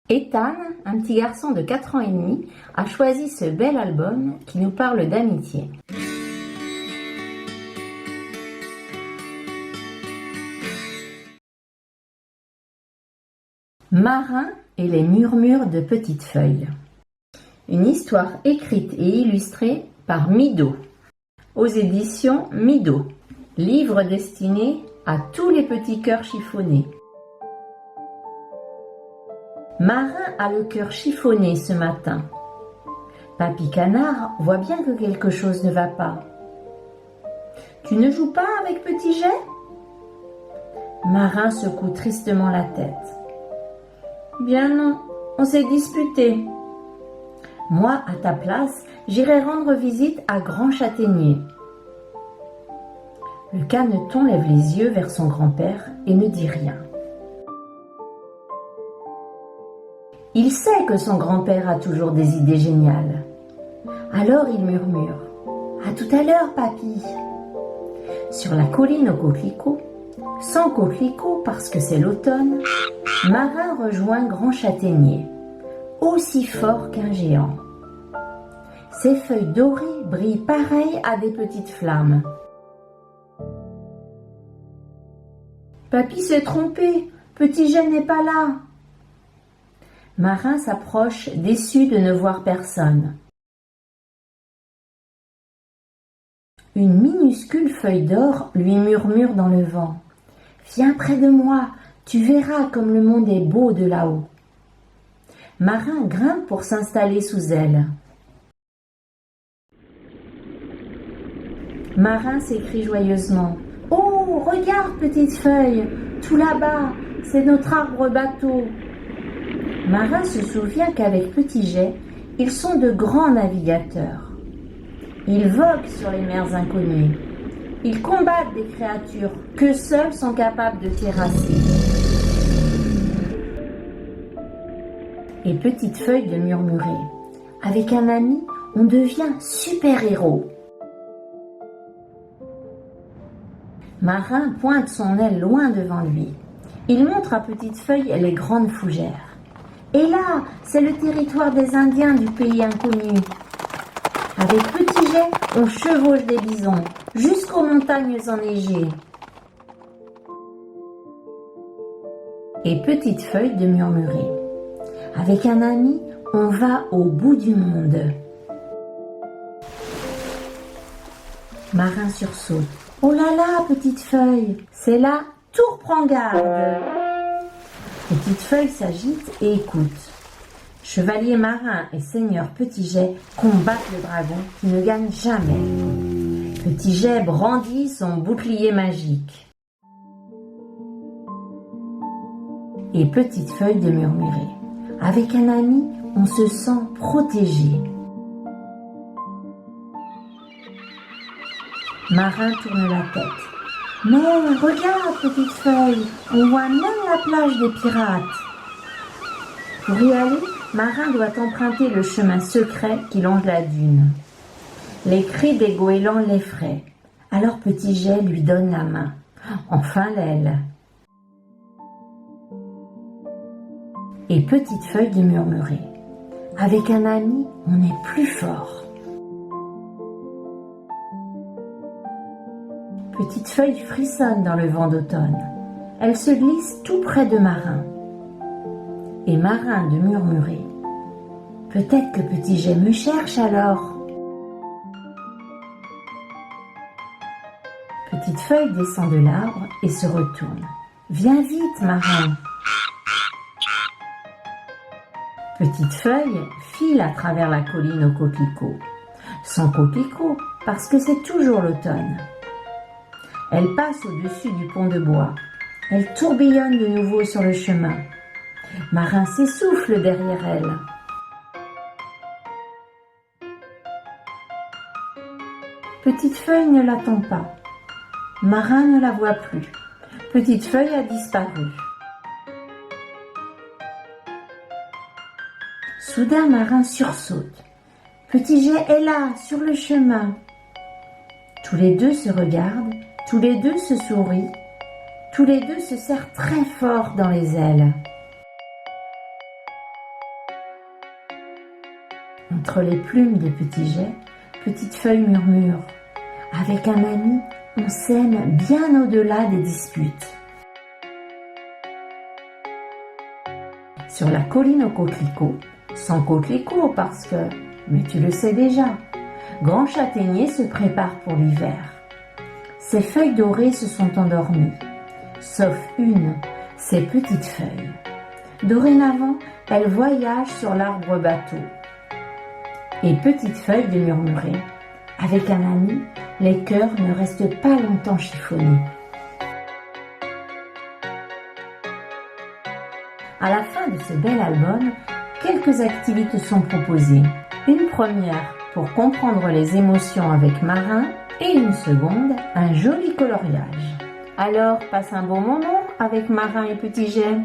Ethan, un petit garçon de 4 ans et demi, a choisi ce bel album qui nous parle d'amitié. Marin et les murmures de petites feuilles. Une histoire écrite et illustrée par Mido, aux éditions Mido. Livre destiné à tous les petits cœurs chiffonnés. Marin a le cœur chiffonné ce matin. Papy Canard voit bien que quelque chose ne va pas. Tu ne joues pas avec Petit Jet ? Marin secoue tristement la tête. Bien non, on s'est disputé. Moi, à ta place, j'irai rendre visite à Grand Châtaignier. Le caneton lève les yeux vers son grand-père et ne dit rien. Il sait que son grand-père a toujours des idées géniales. Alors il murmure « À tout à l'heure, papy !» Sur la colline aux coquelicots, sans coquelicots parce que c'est l'automne, Marin rejoint Grand Châtaignier, aussi fort qu'un géant. Ses feuilles dorées brillent pareilles à des petites flammes. « Papy s'est trompé, Petit Jet n'est pas là !» Marin s'approche, déçu de ne voir personne. Une minuscule feuille d'or lui murmure dans le vent. « Viens près de moi, tu verras comme le monde est beau de là-haut. » Marin grimpe pour s'installer sous elle. Marin s'écrie joyeusement. « Oh, regarde, petite feuille, tout là-bas, c'est notre arbre bateau. » Marin se souvient qu'avec Petit Jet, ils sont de grands navigateurs. Ils voguent sur les mers inconnues. Ils combattent des créatures que seuls sont capables de terrasser. Et Petite Feuille de murmurer. Avec un ami, on devient super-héros. Marin pointe son aile loin devant lui. Il montre à Petite Feuille les grandes fougères. Et là, c'est le territoire des Indiens du pays inconnu. Avec Petit Jet, on chevauche des bisons jusqu'aux montagnes enneigées. Et Petite Feuille de murmurer. Avec un ami, on va au bout du monde. Marin sursaute. Oh là là, Petite Feuille, c'est là, tout prend garde. Petite Feuille s'agite et écoute. Chevalier Marin et Seigneur Petit Jet combattent le dragon qui ne gagne jamais. Petit Jet brandit son bouclier magique. Et Petite Feuille de murmurer. Avec un ami, on se sent protégé. Marin tourne la tête. Mais regarde, Petite Feuille, on voit même la plage des pirates. Pour y aller, Marin doit emprunter le chemin secret qui longe la dune. Les cris des goélands l'effraient. Alors Petit Jet lui donne la main. Enfin l'aile. Et Petite Feuille de murmurer. Avec un ami, on est plus fort. Petite Feuille frissonne dans le vent d'automne. Elle se glisse tout près de Marin. Et Marin de murmurer. Peut-être que Petit Jet me cherche alors. Petite Feuille descend de l'arbre et se retourne. Viens vite, Marin. Petite Feuille file à travers la colline aux coquelicots. Sans coquelicots, parce que c'est toujours l'automne. Elle passe au-dessus du pont de bois. Elle tourbillonne de nouveau sur le chemin. Marin s'essouffle derrière elle. Petite Feuille ne l'attend pas. Marin ne la voit plus. Petite Feuille a disparu. Soudain, Marin sursaute. Petit Jet est là, sur le chemin. Tous les deux se regardent. Tous les deux se sourient, tous les deux se serrent très fort dans les ailes. Entre les plumes de Petit Jet, Petite Feuille murmure: avec un ami, on s'aime bien au-delà des disputes. Sur la colline aux coquelicots, sans coquelicots parce que, mais tu le sais déjà, Grand Châtaignier se prépare pour l'hiver. Ses feuilles dorées se sont endormies, sauf une, ses petites feuilles. Dorénavant, elles voyagent sur l'arbre bateau. Et Petite Feuille de murmurer: avec un ami, les cœurs ne restent pas longtemps chiffonnés. À la fin de ce bel album, quelques activités sont proposées. Une première pour comprendre les émotions avec Marin et une seconde, un joli coloriage. Alors, passe un bon moment avec Marin et Petit Jet.